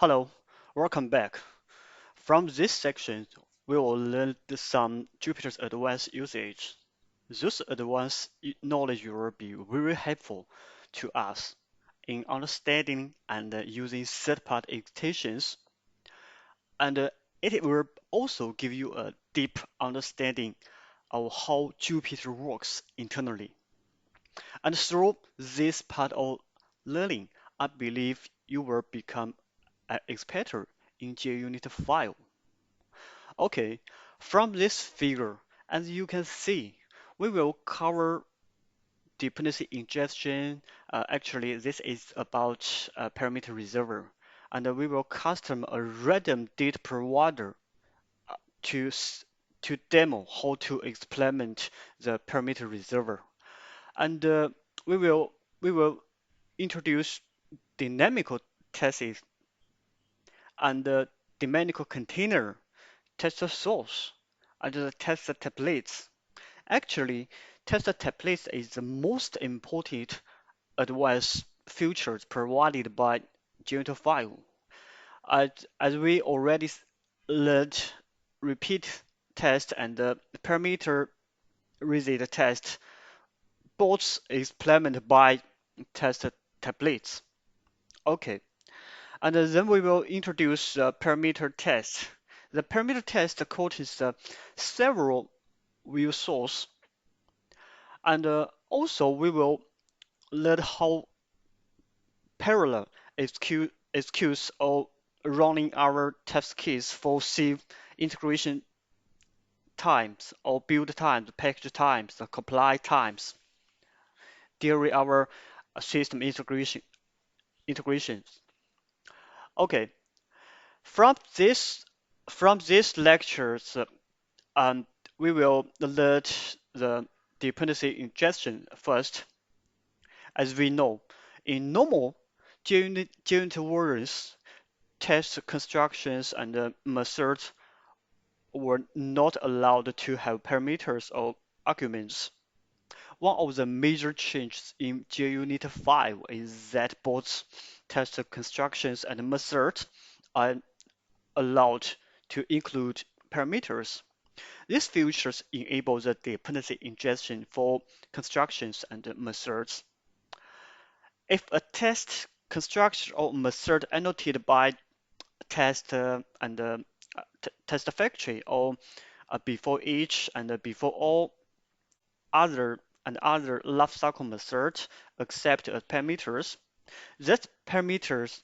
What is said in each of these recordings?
Hello, welcome back. From this section, we will learn some Jupyter's advanced usage. This advanced knowledge will be very helpful to us in understanding and using third-party extensions, and it will also give you a deep understanding of how Jupyter works internally. And through this part of learning, I believe you will become an expert in JUnit 5. Okay, from this figure, as you can see, we will cover dependency ingestion. Actually, this is about parameter reserver, and we will custom a random data provider uh, to to demo how to implement the parameter reserver, and we will introduce dynamical tests and dynamical container test source and the test templates. Actually, test templates is the most important advanced features provided by Gentle 5. As we already learned, repeat test and parameter result test both implemented by test templates. Okay, and then we will introduce parameter test. The parameter test contains several view source, and also we will learn how parallel executes or running our test case for save integration times or build times, package times, the compile times during our system integrations. Okay, from this from these lectures, um, we will learn the dependency ingestion first. As we know, in normal JUnit versions, test constructions and methods were not allowed to have parameters or arguments. One of the major changes in JUnit 5 is that both test constructions and methods are allowed to include parameters. These features enable the dependency ingestion for constructions and methods. If a test construction or method annotated by test and test factory or before each and before all other lifecycle methods accept parameters, that parameters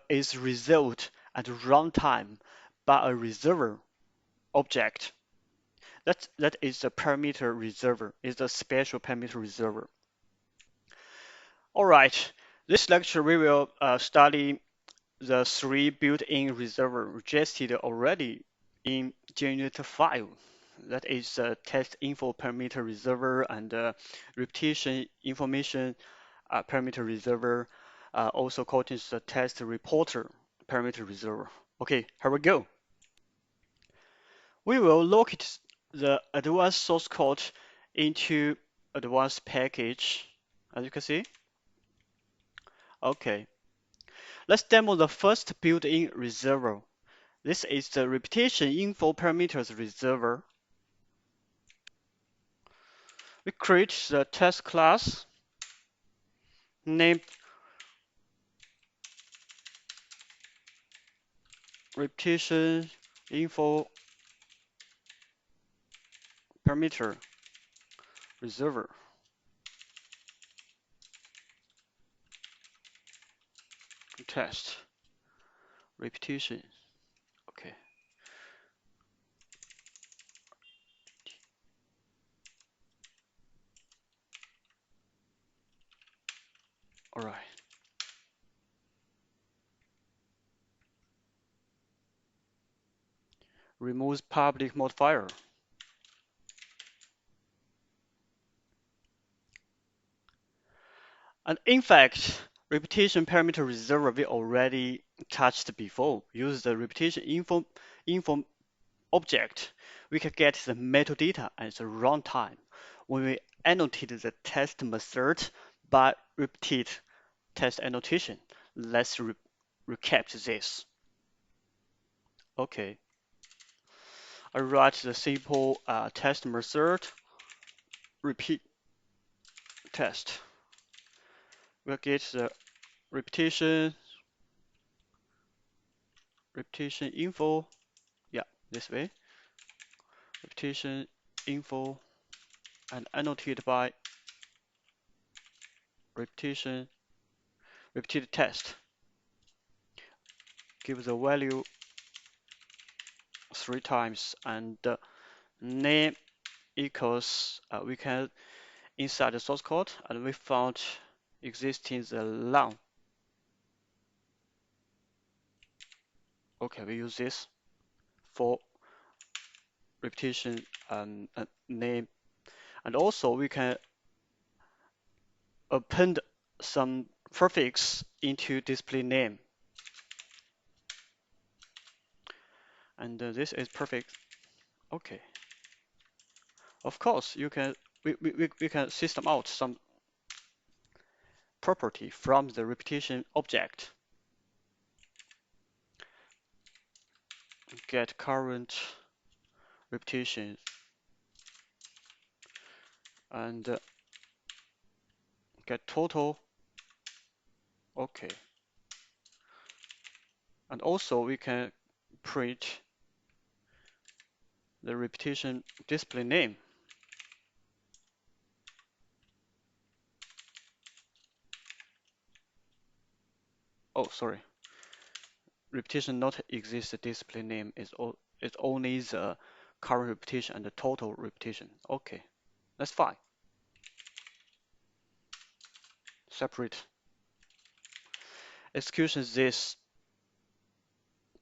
is resolved at runtime by a reserver object. That is the parameter reserver, is a special parameter reserver. All right, this lecture we will study the three built-in reserver registered already in JUnit 5. That is test info parameter reserver and repetition information parameter reserver, also called as the test reporter parameter reserver. Okay, here we go. We will locate the advanced source code into advanced package, as you can see. Okay, let's demo the first built-in reserver. This is the repetition info parameters reserver. We create the test class named repetition info parameter reserver. Test repetition. Okay. All right. Removes public modifier. And in fact, repetition parameter reserver we already touched before. Use the repetition info object. We can get the metadata at the runtime when we annotate the test method by repeat test annotation. Let's recap this. Okay, I write the simple test method, repeat test. We'll get the repetition info. Yeah, this way. Repetition info and annotated by repetition repeated test. Give the value 3 times and name equals we can inside the source code and we found existing the long. Okay, we use this for repetition and name, and also we can append some prefix into display name, and this is perfect. Okay, of course you can we can system out some property from the repetition object. Get current repetition and get total. Okay, and also we can print the repetition display name. Oh, sorry. Repetition not exist display name is it's only the current repetition and the total repetition. Okay, that's fine. Separate execution this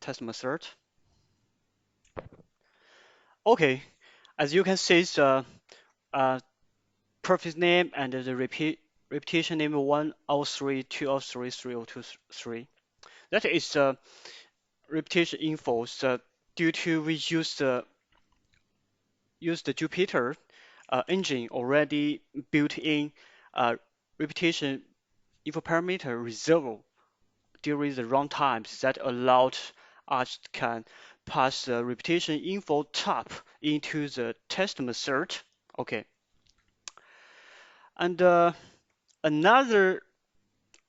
test method. Okay, as you can see, the prefix name and the repetition name 103, 203, 303. That is the repetition info. So due to we use the Jupyter engine already built in repetition info parameter resolver during the runtime that allowed us can pass the repetition info type into the test method. Okay, and another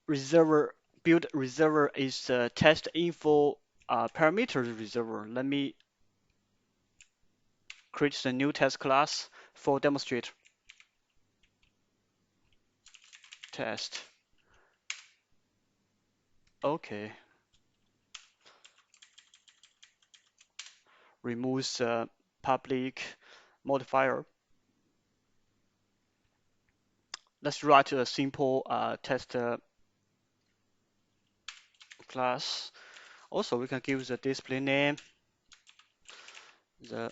resolver build resolver is the test info parameter resolver. Let me create the new test class for demonstrate test. Okay, remove the public modifier. Let's write a simple test class. Also, we can give the display name, the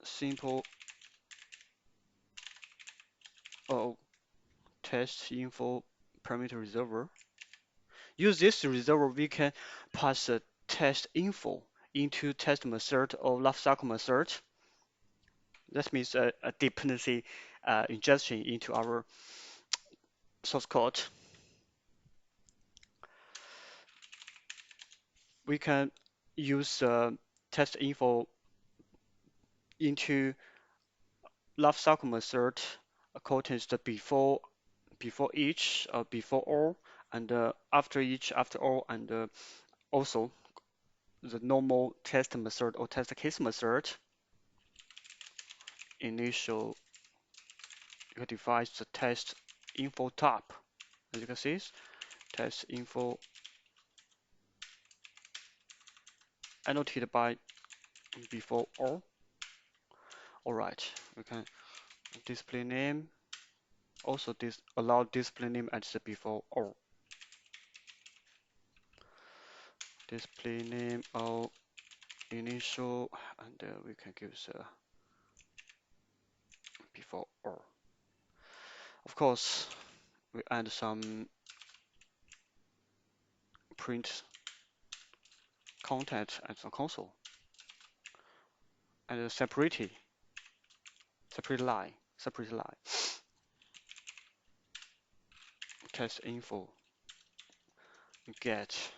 simple test info parameter resolver. Use this resolver, we can pass the test info into test method or lifecycle method. That means a dependency ingestion into our source code. We can use test info into lifecycle method contains the before each, before all, and after each, after all, and also the normal test method or test case method. Initial, you can define the test info type. As you can see, test info annotated by before all. All right, we can display name. Also, this allow display name at the before all. Display name of initial, and we can give the before all. Of course, we add some print content at the console and separate line. test info get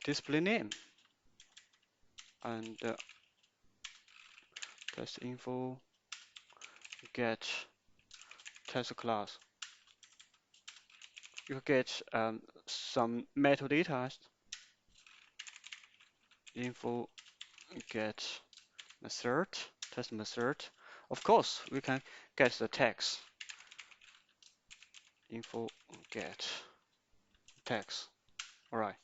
display name and test info get test class. You get some metadata info get method test method. Of course, we can get the text info get text. All right.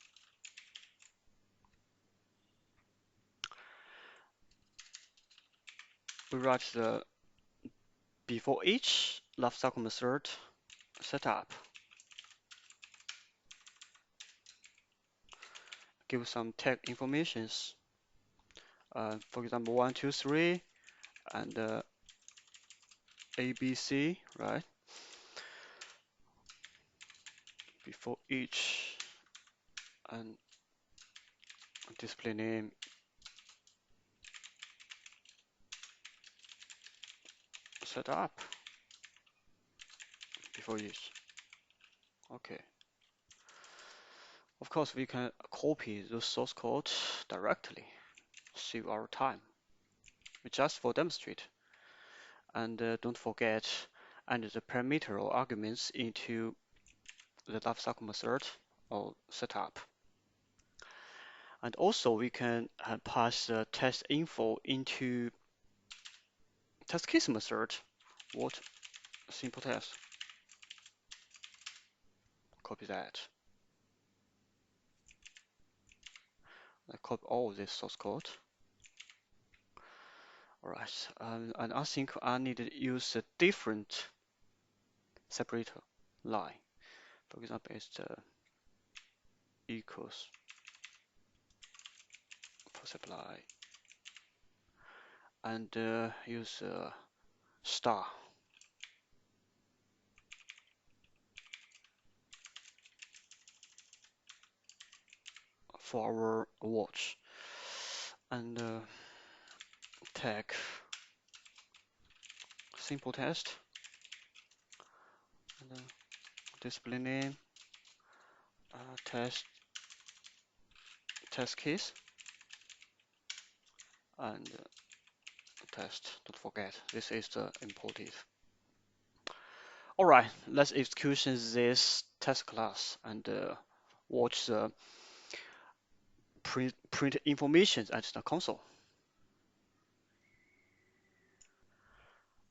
We write the before each lifecycle method setup. Give some tag informations. For example, 1, 2, 3, and ABC, right? Before each and display name setup before each. Okay. Of course, we can copy the source code directly, save our time. We just for demonstrate. And don't forget, add the parameter or arguments into the lifecycle method or setup. And also, we can pass the test info into test case method. What simple test? Copy that. I copy all this source code. Alright, and I think I need to use a different separator line. For example, it's the equals for supply and use star for our watch and tag simple test and display name test case and test. Don't forget, this is the imported. All right, let's execution this test class and watch the print information at the console.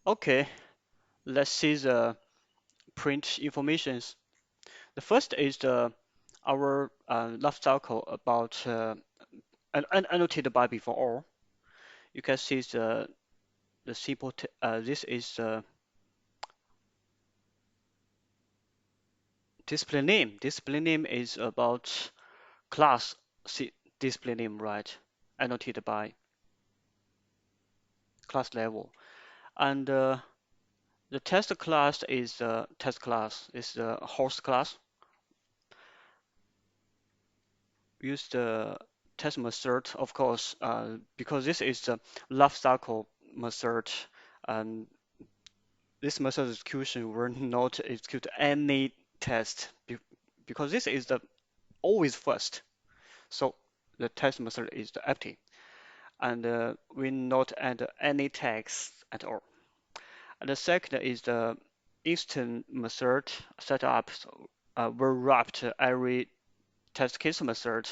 Okay, let's see the print informations. The first is our life cycle about annotated by before all. You can see the simple. This is display name. Display name is about class display name, right? Annotated by class level. And the test class is test class is the host class. Use the test method, of course, because this is the life cycle method, and this method execution will not execute any test because this is the always first. So the test method is the empty, and we not add any tags at all. And the second is the instant method setup. So, we wrapped every test case method.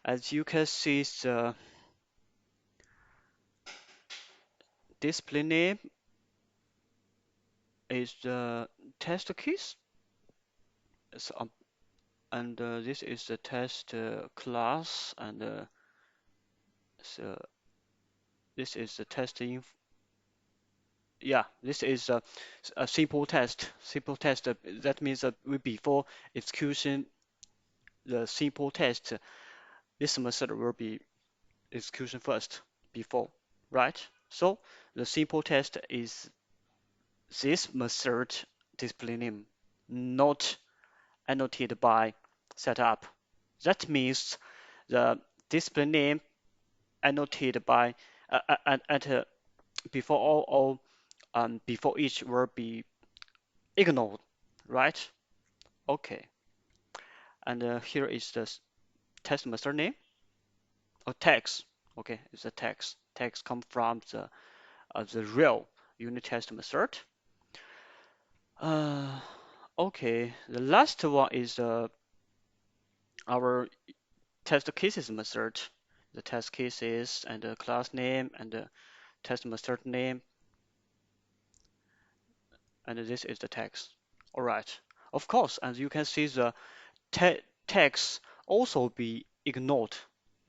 As you can see, the display name is the test case. So, and this is the test class, and so this is the testing. Yeah, this is a simple test. Simple test. That means that we before execution the simple test, this method will be execution first before, right? So the simple test is this method display name, not annotated by setup. That means the display name annotated by at before all before each will be ignored, right? Okay, and here is the test method name or text. Okay, it's a text. Text come from the real unit test method. Uh, okay, the last one is our test cases method. The test cases and the class name and the test method name, and this is the text. All right. Of course, as you can see, the text also be ignored.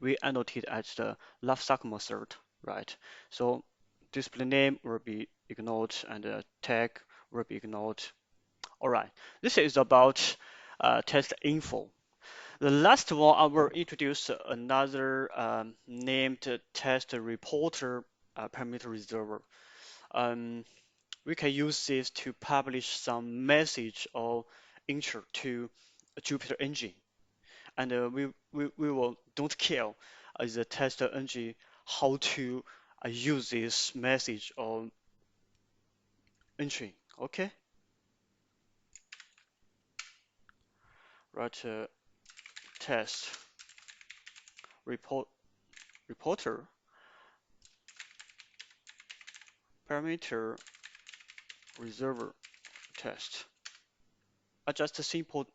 We annotate as the left suck method, right? So display name will be ignored and the tag will be ignored. All right. This is about test info. The last one, I will introduce another named test reporter parameter reserver. Um, we can use this to publish some message or intro to a Jupyter engine, and we will don't care the test engine how to use this message or entry. Okay, right? Test report reporter parameter reserver test. I just simple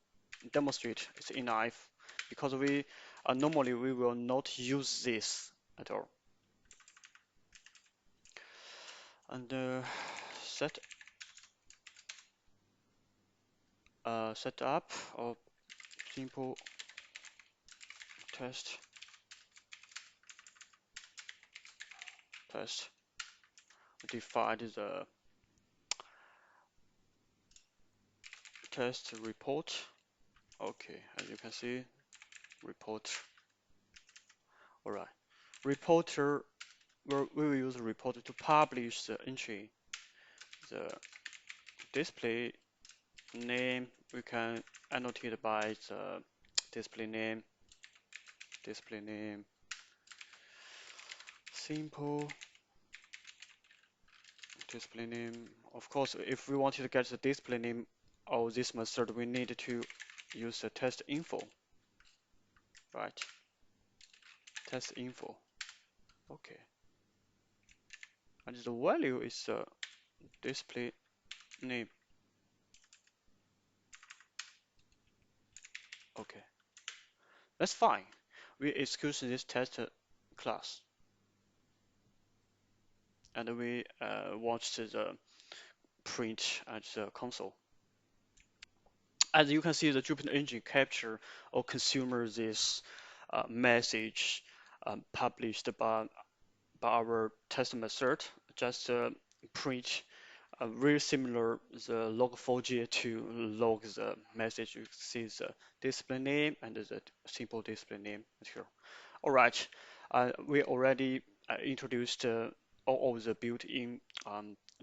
demonstrate is enough because we normally we will not use this at all. And set set up or simple test test define the test report. Okay, as you can see, report. All right, reporter. We will use a reporter to publish the entry. The display name we can annotate by the display name. Display name simple display name. Of course, if we wanted to get the display name of this method, we need to use the test info, right? Test info. Okay. And the value is the display name. Okay. That's fine. We execute this test class and we watch the print at the console. As you can see, the Jupyter engine capture or consumer this message published by our test method. Just print very similar the log4j to log the message. You see the display name and the simple display name here. All right, we already introduced all of the built-in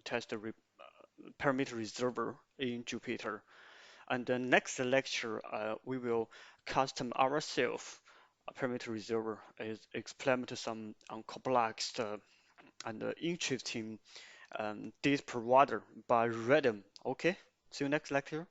test parameter resolver in Jupyter. And the next lecture, we will custom ourselves a parameter resolver is implement some complex and interesting data provider by random. Okay, see you next lecture.